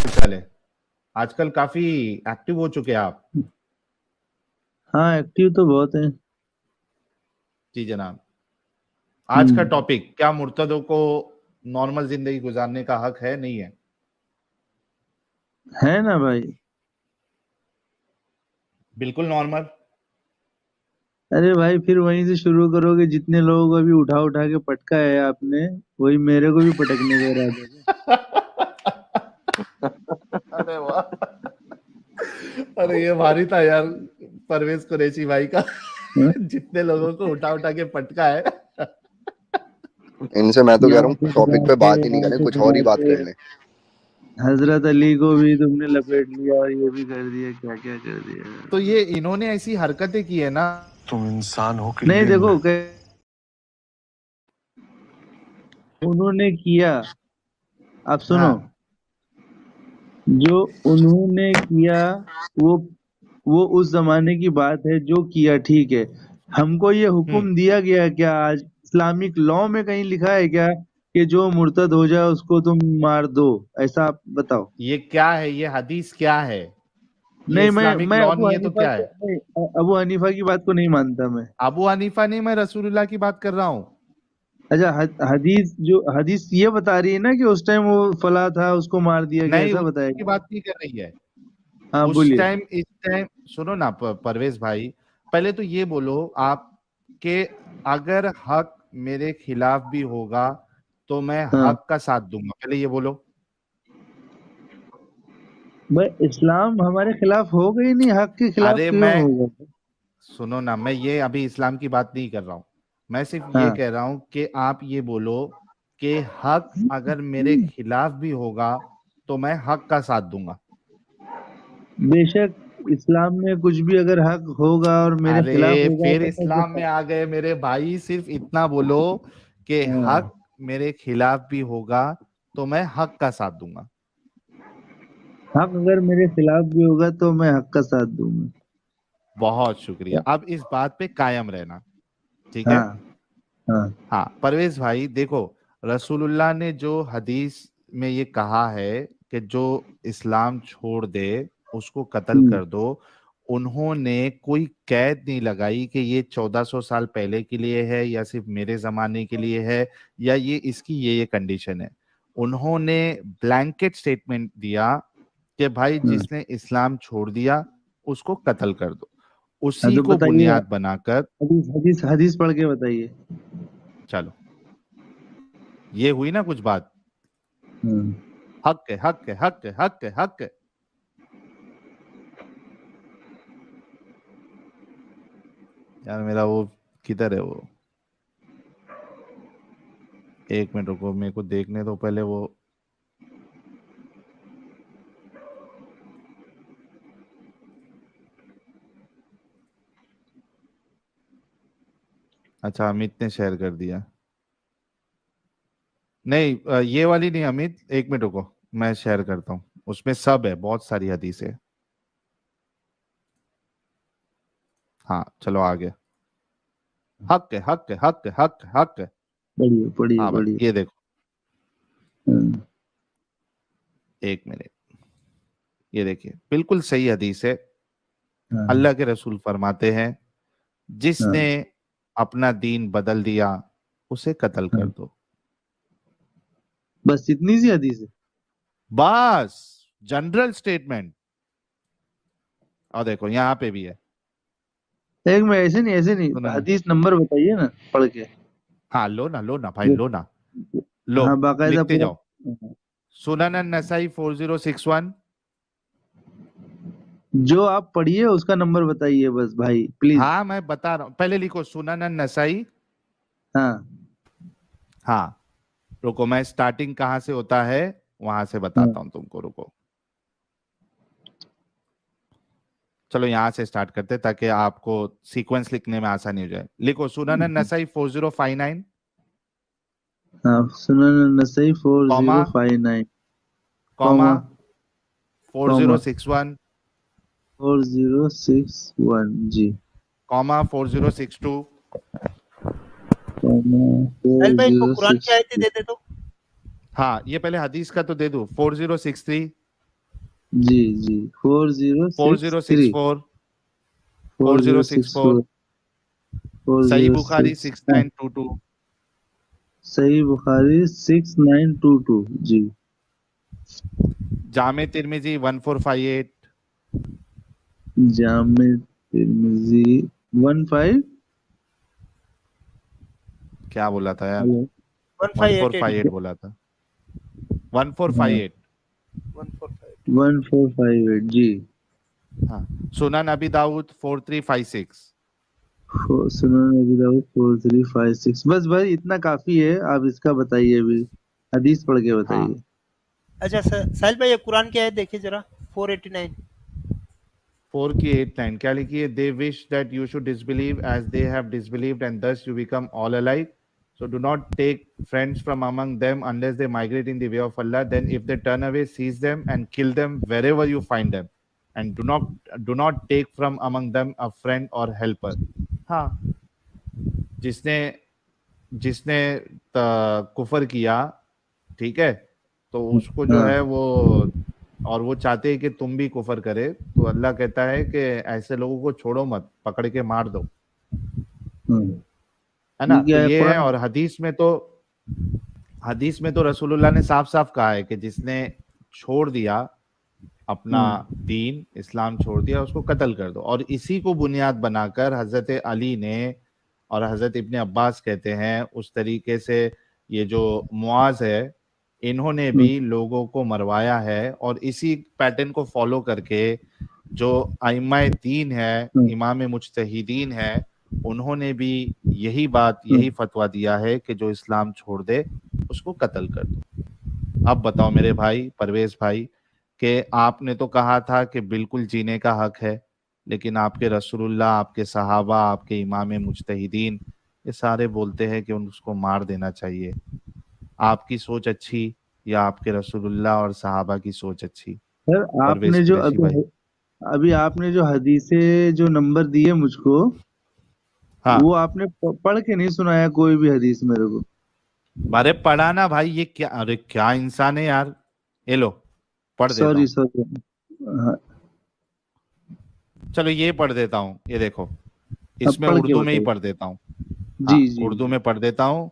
चले, आजकल काफी एक्टिव हो चुके हैं आप। हाँ, एक्टिव तो बहुत है। जी जनाब। आज का हम्म। टॉपिक, क्या मुर्तदों को नॉर्मल जिंदगी गुजारने का हक है, नहीं है? है ना भाई। बिल्कुल नॉर्मल। अरे भाई, फिर वहीं से शुरू करोगे। जितने लोगों को अभी उठा उठा के पटका है आपने, वही मेरे को भी पटकने का इरादा है। अरे वाह, अरे ये भारी था यार, परवेज कुरैशी भाई का। हाँ? जितने लोगों को उठा उठा के पटका है। इनसे मैं तो कह रहा यहाँ हूँ से टॉपिक गिरा पे के, बात ही नहीं यहाँ करें, से कुछ और गिरा ही बात के कर लें। हजरत अली को भी तुमने लपेट लिया और ये भी कर दिया, क्या क्या कर दिया। तो ये इन्होंने ऐसी हरकतें की है ना। तुम इंसान हो कि नहीं लिंग? देखो, उन्होंने किया। आप सुनो, हाँ। जो उन्होंने किया, वो वो उस जमाने की बात है। जो किया ठीक है। हमको ये हम्म। हुक्म दिया गया क्या? आज इस्लामिक लॉ में कहीं लिखा है क्या कि जो मुर्तद हो जाए उसको तुम मार दो? ऐसा आप बताओ। ये क्या है, ये हदीस क्या है? ये नहीं, मैं इस्लामिक मैं लॉ अबू नहीं है तो हनीफा क्या को है? नहीं, अबू हनीफा की बात को नहीं मानता मैं। अबू हनीफा नहीं, मैं रसूलुल्लाह की बात कर रहा हूँ। अच्छा, हदीस, जो हदीस ये बता रही है ना कि उस टाइम वो फला था, उसको मार दिया गया, नहीं, ऐसा उसकी बताएगा। बात नहीं कर रही है। हाँ, उस बोलिए। टाइम, इस टाइम सुनो ना परवेज भाई, पहले तो ये बोलो आप कि अगर हक मेरे खिलाफ भी होगा तो मैं हाँ हक का साथ दूंगा, पहले ये बोलो। भाई, इस्लाम हमारे खिलाफ होगा ही नहीं, हक के खिलाफ अरे क्यों मैं, होगा? सुनो ना, मैं ये अभी इस्लाम की बात नहीं कर रहा हूं। मैं सिर्फ ये हाँ, कह रहा हूं कि आप ये बोलो कि हक अगर मेरे खिलाफ भी होगा तो मैं हक का साथ दूंगा। बेशक इस्लाम में कुछ भी अगर हक होगा और मेरे खिलाफ अरे होगा फिर तो मैं इस्लाम में आ गए मेरे भाई, सिर्फ इतना बोलो कि हाँ, हक मेरे खिलाफ भी होगा तो मैं हक का साथ दूंगा। हक अगर मेरे खिलाफ भी होगा तो मैं हक का साथ दूंगा। बहुत शुक्रिया, अब इस बात पे कायम रहना, ठीक है? हाँ हाँ हाँ परवेज भाई देखो, रसूलुल्लाह ने जो हदीस में ये कहा है कि जो इस्लाम छोड़ दे उसको कत्ल हम्म, कर दो, उन्होंने कोई कैद नहीं लगाई कि ये 1400 साल पहले के लिए है या सिर्फ मेरे जमाने के लिए है या ये इसकी ये कंडीशन है। उन्होंने ब्लैंकेट स्टेटमेंट दिया कि भाई हाँ। जिसने इस्लाम छोड़ दिया उसको कत्ल कर दो। हाँ, उसी तो को बताइए आप, बुनियाद बनाकर, हदीस हदीस हदीस पढ़ के बताइए। चलो ये हुई ना कुछ बात। हाँ। हक है, हक है, हक है, हक है, हक है। यार मेरा वो किधर है वो? एक मिनट रुको, मेरे को देखने दो पहले वो। अच्छा, अमित ने शेयर कर दिया। नहीं ये वाली नहीं अमित, एक मिनट रुको, मैं शेयर करता हूँ, उसमें सब है, बहुत सारी हदीस है। हाँ चलो आगे। हक है, हक है, हक है, हक है, हक है। पढ़िए पढ़िए हाँ भाई पढ़िए। ये देखो, हाँ एक मिनट, ये देखिए बिल्कुल सही हदीस है। हाँ अल्लाह के रसूल फरमाते हैं, जिसने हाँ अपना दीन बदल दिया उसे कत्ल कर हाँ। दो। बस इतनी सी हदीस है? बस, जनरल स्टेटमेंट। और देखो यहाँ पे भी है। एक में ऐसे नहीं, ऐसे नहीं, सुनो ना, हदीस नंबर बताइए ना पढ़ के। हाँ लो ना भाई, वो- लो ना, लो, हाँ, बाकायदा लिखते पूरा। जाओ। सुनन नसाई 4061। जो आप पढ़िए उसका नंबर बताइए बस भाई, प्लीज। हाँ मैं बता रहा हूँ, पहले लिखो सुनन नसाई। हाँ हाँ रुको, मैं स्टार्टिंग कहाँ से होता है वहां से हाँ बताता हूँ तुमको, रुको। चलो यहाँ से स्टार्ट करते हैं ताकि आपको सीक्वेंस लिखने में आसानी हो जाए। लिखो सुनन नसाई 4059, हाँ। सुनन नसई कॉमा, 4059, कॉमा, कॉमा, कॉमा, 4061, 4061 जी, कॉमा, 4062, कॉमा, साहिल भाई इनको कुरान की 4062। आयतें दे दे तो। हाँ ये पहले हदीस का तो दे दूं, 4063, जी जी 4063 4064, 4064, 4064 सही बुखारी 4064 6922, सही बुखारी 6922 जी। जामे तिर्मिजी 1458, जामे तिर्मिजी 15 क्या बोला था यार, हेलो 1588 1458 बोला था, 1458। 1458 1458 जी। हाँ, सुनन अबी दाऊद 4356। सुनन अबी दाऊद 4356। बस भाई इतना काफी है, आप इसका बताइए अभी, हदीस पढ़ के हाँ, बताइए। अच्छा साहिल भाई, ये कुरान की आयत देखिए जरा, 489। 4 की 8 9 क्या लिखी है? They wish that you should disbelieve as they have disbelieved and thus you become all alike. So do not take friends from among them unless they migrate in the way of Allah. Then if they turn away, seize them and kill them wherever you find them. And do not take from among them a friend or helper. हाँ, जिसने जिसने कुफर किया, ठीक है, तो उसको जो हाँ है वो, और वो चाहते हैं कि तुम भी कुफर करे, तो अल्लाह कहता है कि ऐसे लोगों को छोड़ो मत, पकड़ के मार दो, हाँ। है ना? ये तो क्या है ये पढ़ा? है। और हदीस में तो रसूलुल्लाह ने साफ साफ कहा है कि जिसने छोड़ दिया अपना दीन, इस्लाम छोड़ दिया, उसको कत्ल कर दो। और इसी को बुनियाद बनाकर हजरत अली ने और हजरत इब्ने अब्बास कहते हैं उस तरीके से ये जो मुआज है, इन्होंने भी लोगों को मरवाया है। और इसी पैटर्न को फॉलो करके जो आइम्मा दीन है, इमाम मुज्तहिदीन है, उन्होंने भी यही बात, यही फतवा दिया है कि जो इस्लाम छोड़ दे उसको कत्ल कर दो। अब बताओ मेरे भाई परवेज भाई, कि आपने तो कहा था कि बिल्कुल जीने का हक है, लेकिन आपके रसूलुल्लाह, आपके सहाबा, आपके इमाम मुज्तहिदीन, ये सारे बोलते हैं कि उसको मार देना चाहिए। आपकी सोच अच्छी या आपके रसूलुल्लाह और सहाबा की सोच अच्छी? सर परवेज आपने जो कुरैशी भाई। अभी अभी आपने जो हदीसें जो नंबर दिए मुझको, हाँ, वो आपने पढ़ के नहीं सुनाया कोई भी हदीस मेरे को। अरे पढ़ा ना भाई, ये क्या, अरे क्या इंसान है यार। ये लो, पढ़ देता सॉरी हूँ। सॉरी। हाँ, चलो ये पढ़ देता हूँ, ये देखो, अब इसमें पढ़ के उर्दू में ही बताइए। पढ़ देता हूँ। जी हाँ, जी उर्दू में पढ़ देता हूँ।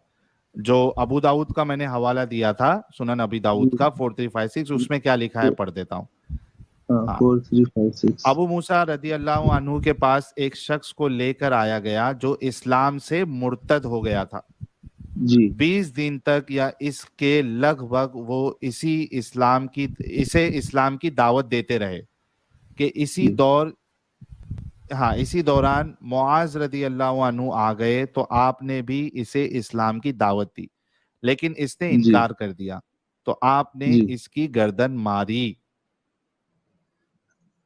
जो अबू दाऊद का मैंने हवाला दिया था, सुनन अबी दाऊद जी का 4356, उसमें क्या लिखा है पढ़ देता हूँ। हाँ हाँ, 4356। अबू मूसा रदी अल्लाह अन्हु के पास एक शख्स को लेकर आया गया जो इस्लाम से मुर्तद हो गया था। जी 20 दिन तक या इसके लगभग वो इसे इस्लाम की दावत देते रहे कि जी इसी दौरान मुआज रदी अल्लाह अन्हु आ गए तो आपने भी इसे इस्लाम की दावत दी, लेकिन इसने जी इनकार कर दिया, तो आपने जी। इसकी गर्दन मारी।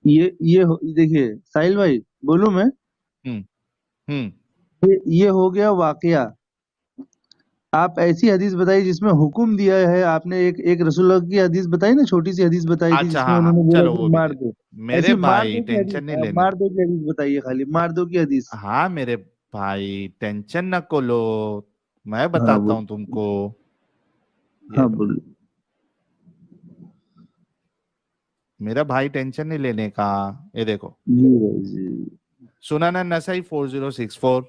देखिए साहिल भाई, बोलूं मैं? हम्म। हम्म। ये हो गया वाकया। आप ऐसी हदीस बताइए जिसमें हुक्म दिया है आपने। एक एक रसूलुल्लाह की हदीस बताई ना, छोटी सी हदीस बताई थी अच्छा, जिसमें हाँ हाँ, उन्होंने बोला चलो कि वो भी मार दे। दो। मेरे ऐसी मार भाई दो की हदीस, टेंशन नहीं लेने। मार दो की हदीस बताइए, खाली मार दो की हदीस। हाँ मेरे भाई टेंशन न को लो, मैं हाँ बताता बोल। हूँ तुमको। ये हाँ लो, बोलिए। मेरा भाई टेंशन नहीं लेने का। ये देखो, जी भाई जी। Sunan Nasai 4064।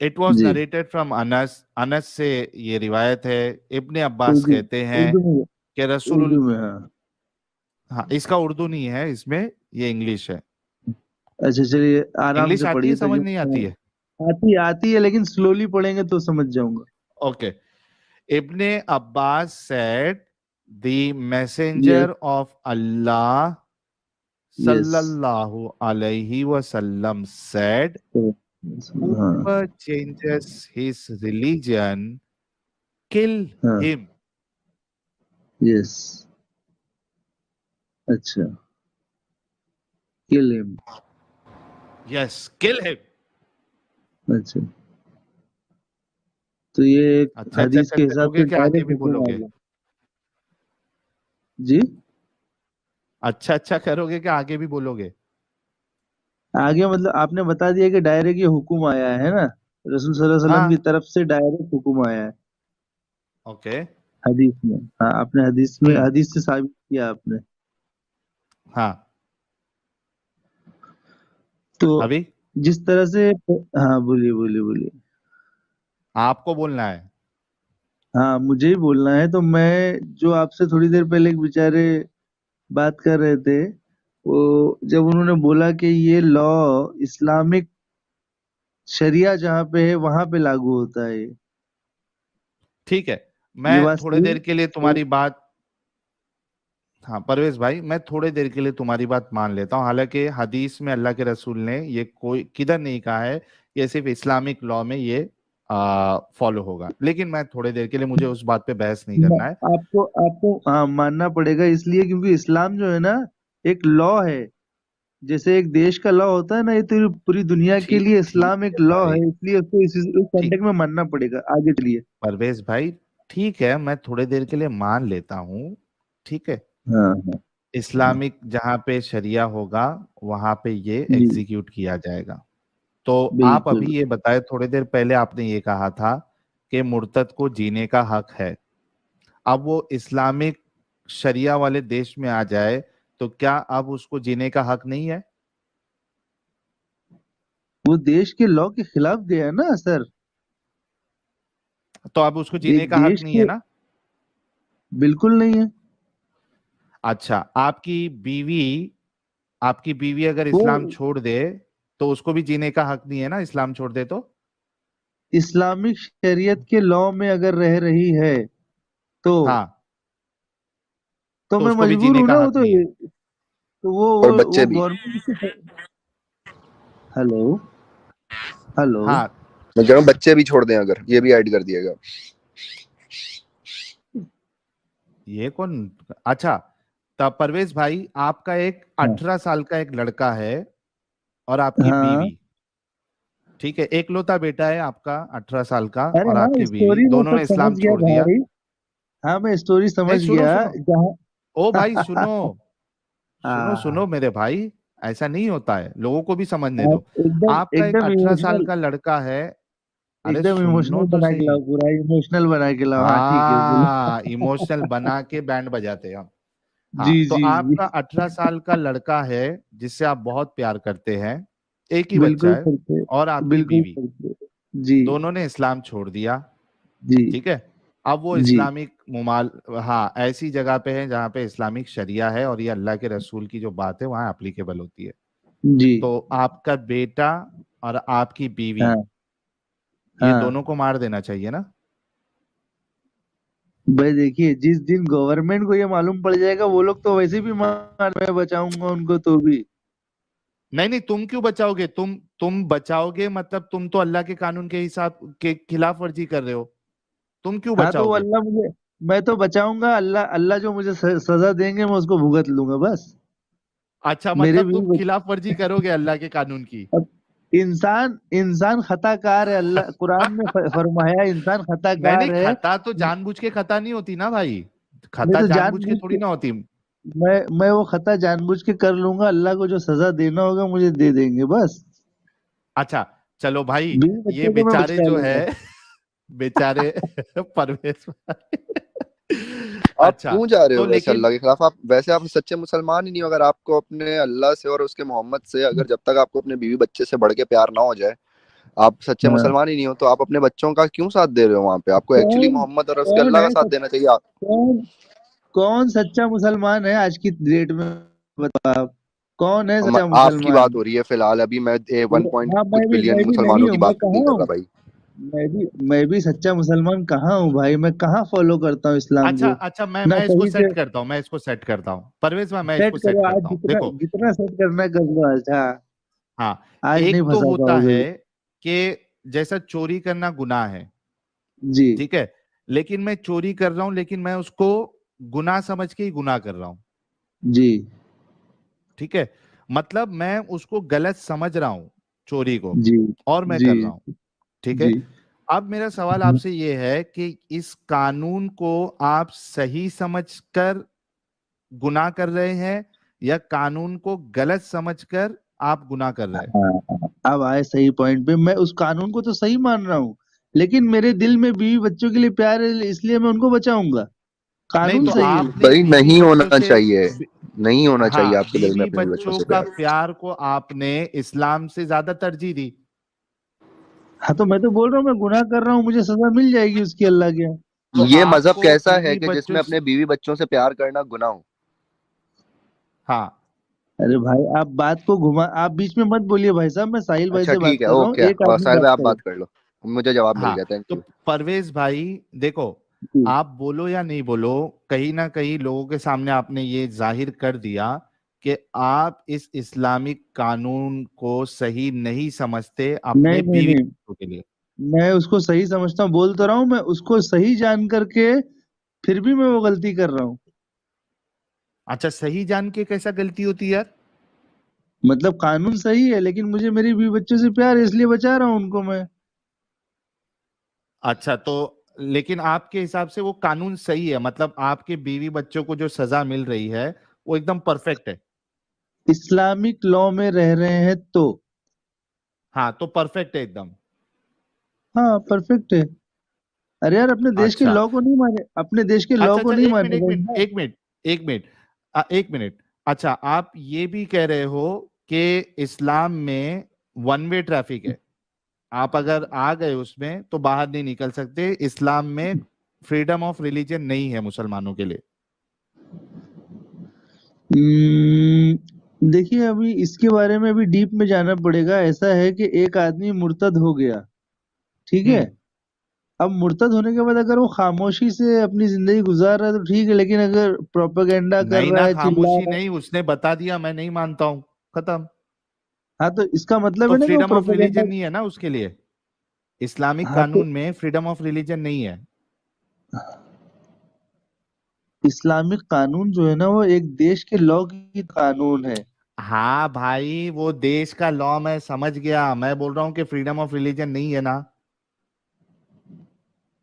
इट वॉज जी नरेटेड फ्रॉम अनस, अनस से ये रिवायत है। इब्ने अब्बास उर्दू, कहते हैं उर्दू में, कि रसूल, उर्दू में हाँ। हाँ इसका उर्दू नहीं है इसमें, ये इंग्लिश है। अच्छा चलिए आराम इंग्लिश से आती है, पढ़िए तो समझ नहीं आती है? आती है लेकिन स्लोली पढ़ेंगे तो समझ जाऊंगा। Okay. Ibn Abbas said the yes messenger of Allah yes. sallallahu alaihi wasallam said, हाँ whoever changes his religion, kill हाँ him. यस। अच्छा, kill him. Yes, kill him. अच्छा, तो ये एक अच्छा अच्छा हदीस के हिसाब करोगे से कि आगे डायरेक्ट भी हुक्म आ बोलोगे? गया। जी, अच्छा अच्छा करोगे कि आगे भी बोलोगे? आगे मतलब आपने बता दिया कि डायरेक्ट ये हुक्म आया है ना, रसूल सल्लल्लाहु अलैहि वसल्लम की हाँ, तरफ से डायरेक्ट हुक्म आया है ओके। हदीस में। हाँ आपने हदीस में, हम्म। हदीस से साबित किया आपने। हाँ तो अभी जिस तरह से, हाँ बोलिए बोलिए बोलिए। आपको बोलना है। हाँ मुझे ही बोलना है। तो मैं जो आपसे थोड़ी देर पहले एक बेचारे बात कर रहे थे, वो जब उन्होंने बोला कि ये लॉ इस्लामिक शरिया जहाँ पे है वहां पे लागू होता है, ठीक है, ये मैं बात थोड़े सही देर है? के लिए तुम्हारी बात, हाँ परवेज भाई, मैं थोड़े देर के लिए तुम्हारी बात मान लेता हूँ। हालांकि हदीस में अल्लाह के रसूल ने ये कोई किधर नहीं कहा है, ये सिर्फ इस्लामिक लॉ में ये फॉलो होगा, लेकिन मैं थोड़े देर के लिए, मुझे उस बात पे बहस नहीं म- करना है। आपको आपको हाँ मानना पड़ेगा, इसलिए क्योंकि इस्लाम जो है ना एक लॉ है। जैसे एक देश का लॉ होता है ना, ये तो पूरी दुनिया के ठीक लिए ठीक इस्लाम है एक लॉ भाई, है, इसलिए उसको इस ठीक, कॉन्टेक्स्ट में मानना पड़ेगा। आगे चलिए। परवेज भाई ठीक है, मैं थोड़े देर के लिए मान लेता हूँ, ठीक है। हाँ हाँ। हाँ, इस्लामिक जहाँ पे शरिया होगा वहां पे ये जी एग्जीक्यूट किया जाएगा। तो आप अभी बिल्कुल। ये बताए, थोड़ी देर पहले आपने ये कहा था कि मुर्तद को जीने का हक है। अब वो इस्लामिक शरिया वाले देश में आ जाए तो क्या अब उसको जीने का हक नहीं है? वो देश के लॉ के खिलाफ गया है ना सर। तो अब उसको जीने एक का हक देश नहीं है के, ना? बिल्कुल नहीं है। अच्छा, बीवी आपकी बीवी अगर वो इस्लाम छोड़ दे तो उसको भी जीने का हक नहीं है ना, इस्लाम छोड़ दे इस्लामिक शरीयत के लॉ में अगर रह रही है तो हाँ, तो तो मैं उसको भी मजबूर जीने हूं का ना। वो हक नहीं है। तो वो और वो बच्चे वो भी। गवर्नमेंट। Hello hello. हाँ, मैं कह रहा हूँ बच्चे भी छोड़ दें अगर, ये भी ऐड कर दिएगा। ये कौन? अच्छा, तब परवेज भाई, आपका एक हाँ 18 साल का एक लड़का है और आपकी हाँ। बीवी, ठीक है, एक लौता बेटा है आपका 18 साल का, अरे और हाँ, आपकी बीवी, स्टोरी मैं दोनों सब ने समझ इस्लाम गया छोड़ दिया। भाई। हाँ मैं स्टोरी नहीं, समझ सुनो गया सुनो, जहाँ। ओ भाई सुनो, सुनो हाँ, सुनो मेरे भाई, ऐसा नहीं होता है, लोगों को भी समझने दो। आप एकदम आपका एक एकदम 18 साल इमोशनल, का लड़का है। अरे एकदम सुनो इमोशनल तो बना के सही। लाओ, पूरा इमोशनल बना के लाओ। हाँ ठीक है, बोलो। हाँ, इमोशनल बना के बैंड बजाते हैं हम। जी हाँ, तो जी जी। आपका 18 साल का लड़का है जिससे आप बहुत प्यार करते हैं, एक ही बच्चा बिल्कुल है, करते, और आपकी बिल्कुल बीवी, करते। जी दोनों ने इस्लाम छोड़ दिया, जी ठीक है। अब वो जी इस्लामिक मुमाल हाँ, ऐसी जगह पे है जहाँ पे इस्लामिक शरिया है और ये अल्लाह के रसूल की जो बात है वहाँ एप्लीकेबल होती है। जी। तो आपका बेटा और आपकी बीवी, हाँ ये हाँ। दोनों को मार देना चाहिए ना? भाई देखिए, जिस दिन गवर्नमेंट को ये मालूम पड़ जाएगा, वो लोग तो वैसे भी मार, मैं बचाऊंगा उनको तो भी। नहीं नहीं, तुम क्यों बचाओगे? तुम बचाओगे मतलब तुम तो अल्लाह के कानून के हिसाब के खिलाफ वर्जी कर रहे हो, तुम क्यों हाँ तो वो बचाओगे? अल्लाह मुझे, मैं तो बचाऊंगा। अल्लाह अल्लाह जो मुझे सजा देंगे मैं उसको भुगत लूंगा बस। अच्छा, मेरे मतलब भी तुम खिलाफ वर्जी करोगे अल्लाह के कानून की? अब इंसान इंसान खताकार है। अल्लाह कुरान में फरमाया इंसान नहीं नहीं, खताकार है। खता तो जानबूझ के खता नहीं होती ना भाई, मैं खता तो जानबूझ के जानबूझ थोड़ी के, ना होती। मैं वो खता जानबूझ के कर लूंगा। अल्लाह को जो सजा देना होगा मुझे दे देंगे बस। अच्छा, चलो भाई, बीवी ये बच्चे को मैं बेचारे बचा जो है लूंगा। बेचारे परवेश भाई। आप अच्छा, क्यों जा रहे तो हो वैसे लेकिन अल्लाह के खिलाफ? आप वैसे आप सच्चे मुसलमान ही नहीं हो अगर आपको अपने अल्लाह से और उसके मोहम्मद से, अगर जब तक आपको अपने बीवी बच्चे से बढ़ के प्यार ना हो जाए, आप सच्चे हाँ। मुसलमान ही नहीं हो। तो आप अपने बच्चों का क्यों साथ दे रहे हो वहां पे? आपको एक्चुअली कौन मोहम्मद और उसके कौन अल्लाह का है साथ देना चाहिए। कौन कौन सच्चा मुसलमान है आज की डेट में? बताओ आप, कौन है सच्चा आपकी बात मुसलमान? हो रही है फिलहाल, अभी मैं वन पॉइंट हाँ कुछ मैं बिलियन भी नहीं मुसलमानों हूँ, की मैं बात नहीं कहाँ कर हूँ। रहा भाई। मैं भी सच्चा मुसलमान कहाँ हूँ भाई? मैं कहाँ फॉलो करता हूँ इस्लाम अच्छा को? अच्छा, मैं ना मैं इसको कहीं से। सेट करता हूँ, मैं इसको सेट करता हूँ परवेज भाई, मैं सेट इसको सेट करो आज, करता हूँ, जितना देखो। जितना सेट करना कर लो आज। हाँ, हाँ, आज नहीं एक तो फंसा होता पाओगे। है कि जैसा चोरी करना गुनाह है, जी ठीक है, लेकिन मैं चोरी कर रहा हूं लेकिन मैं उसको गुनाह समझ के ही गुनाह कर रहा हूं, जी ठीक है, मतलब मैं उसको गलत समझ रहा हूं चोरी को, जी और मैं जी कर रहा हूं, ठीक है। जी। अब मेरा सवाल आपसे ये है कि इस कानून को आप सही समझकर गुनाह कर रहे हैं या कानून को गलत समझकर आप गुनाह कर रहे हैं? हाँ, अब आए सही पॉइंट पे। मैं उस कानून को तो सही मान रहा हूँ, लेकिन मेरे दिल में बीवी बच्चों के लिए प्यार है, इसलिए मैं उनको बचाऊंगा। कानून तो सही है। आपने भाई बीवी नहीं होना बच्चों से चाहिए, नहीं होना चाहिए हाँ, आपके दिल में बीवी अपने बच्चों बच्चों से का प्यार। प्यार को आपने इस्लाम से ज्यादा तरजीह दी। हाँ तो मैं तो बोल रहा हूँ मैं गुनाह कर रहा हूँ, मुझे सजा मिल जाएगी उसकी अल्लाह के यहाँ। तो ये मजहब आपको कैसा है बीवी कि बच्चों जिसमें अपने बीवी बच्चों से प्यार करना गुनाह हो? हाँ, अरे भाई आप बात को घुमा, आप बीच में मत बोलिए भाई साहब, मैं साहिल भाई अच्छा से बात ठीक है, कर रहा हूँ, ओके, एक और आदमी साहिल बात भाई आप करे। बात कर लो, मुझे जवाब मिल हाँ। गया, थैंक तो यू। परवेज भाई देखो, जी। आप बोलो या नहीं बोलो, कहीं ना कहीं लोगों के सामने आपने ये जाहिर कर दिया कि आप इस इस्लामिक कानून को सही नहीं समझते नहीं अपने नहीं बीवी नहीं, बच्चों के लिए। मैं उसको सही समझता हूँ, बोल तो रहा हूँ मैं उसको सही जान करके फिर भी मैं वो गलती कर रहा हूँ। अच्छा, सही जान के कैसा गलती होती है यार? मतलब कानून सही है लेकिन मुझे मेरी बीवी बच्चों से प्यार है, इसलिए बचा रहा हूँ उनको मैं। अच्छा, तो लेकिन आपके हिसाब से वो कानून सही है, मतलब आपके बीवी बच्चों को जो सजा मिल रही है वो एकदम परफेक्ट है। इस्लामिक लॉ में रह रहे हैं तो। हाँ, तो परफेक्ट है एकदम। हाँ परफेक्ट है। अरे यार अपने देश के अच्छा लॉ को नहीं माने, अपने देश के लॉ अच्छा को अच्छा, नहीं एक मिनट माने एक भाई मिनट साहब। एक मिनट एक मिनट, एक मिनट। अच्छा, आप ये भी कह रहे हो कि इस्लाम में वन वे ट्रैफिक है, आप अगर आ गए उसमें तो बाहर नहीं निकल सकते, इस्लाम में फ्रीडम ऑफ रिलीजन नहीं है मुसलमानों के लिए। देखिए अभी इसके बारे में अभी डीप में जाना पड़ेगा। ऐसा है कि एक आदमी मुर्तद हो गया, ठीक है। हम्म। अब मुर्तद होने के बाद अगर वो खामोशी से अपनी जिंदगी गुजार रहा है तो ठीक है, लेकिन अगर प्रोपेगेंडा कर नहीं रहा ना, है, चिल्ला खामोशी रहा है, नहीं, उसने बता दिया मैं नहीं मानता हूं, खत्म। हाँ तो इसका मतलब तो है ना कि वो फ्रीडम ऑफ प्रोपेगेंडा। रिलीजन नहीं है ना उसके लिए, इस्लामिक हाँ तो कानून में फ्रीडम ऑफ रिलीजन नहीं है। इस्लामिक कानून जो है ना वो एक देश के लॉ की कानून है। हाँ भाई, वो देश का लॉ मैं समझ गया, मैं बोल रहा हूँ कि फ्रीडम ऑफ रिलीजन नहीं है ना।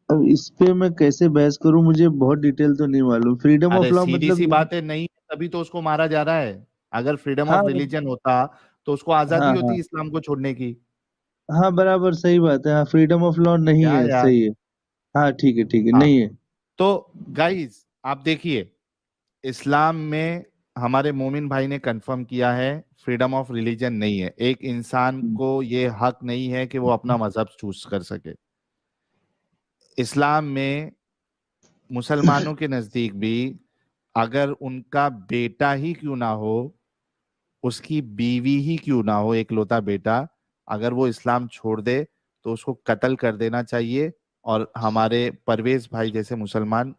अब इस पे मैं कैसे बहस करूं, मुझे बहुत डिटेल तो नहीं मालूम। फ्रीडम ऑफ अरे लॉ सीधी सी मतलब। बात है, नहीं है तभी तो उसको मारा जा रहा है। अगर फ्रीडम हाँ ऑफ रिलीजन होता तो उसको आजादी हाँ होती हाँ इस्लाम को छोड़ने की। हाँ बराबर सही बात है। हाँ फ्रीडम ऑफ लॉ नहीं क्या है, यार। सही है। हाँ ठीक है हाँ, नहीं है। तो गाइस आप देखिए, इस्लाम में हमारे मोमिन भाई ने कंफर्म किया है फ्रीडम ऑफ रिलीजन नहीं है, एक इंसान को ये हक नहीं है कि वो अपना मजहब चूज कर सके। इस्लाम में मुसलमानों के नजदीक भी अगर उनका बेटा ही क्यों ना हो, उसकी बीवी ही क्यों ना हो, एकलौता बेटा, अगर वो इस्लाम छोड़ दे तो उसको कत्ल कर देना चाहिए, और हमारे परवेज भाई जैसे मुसलमान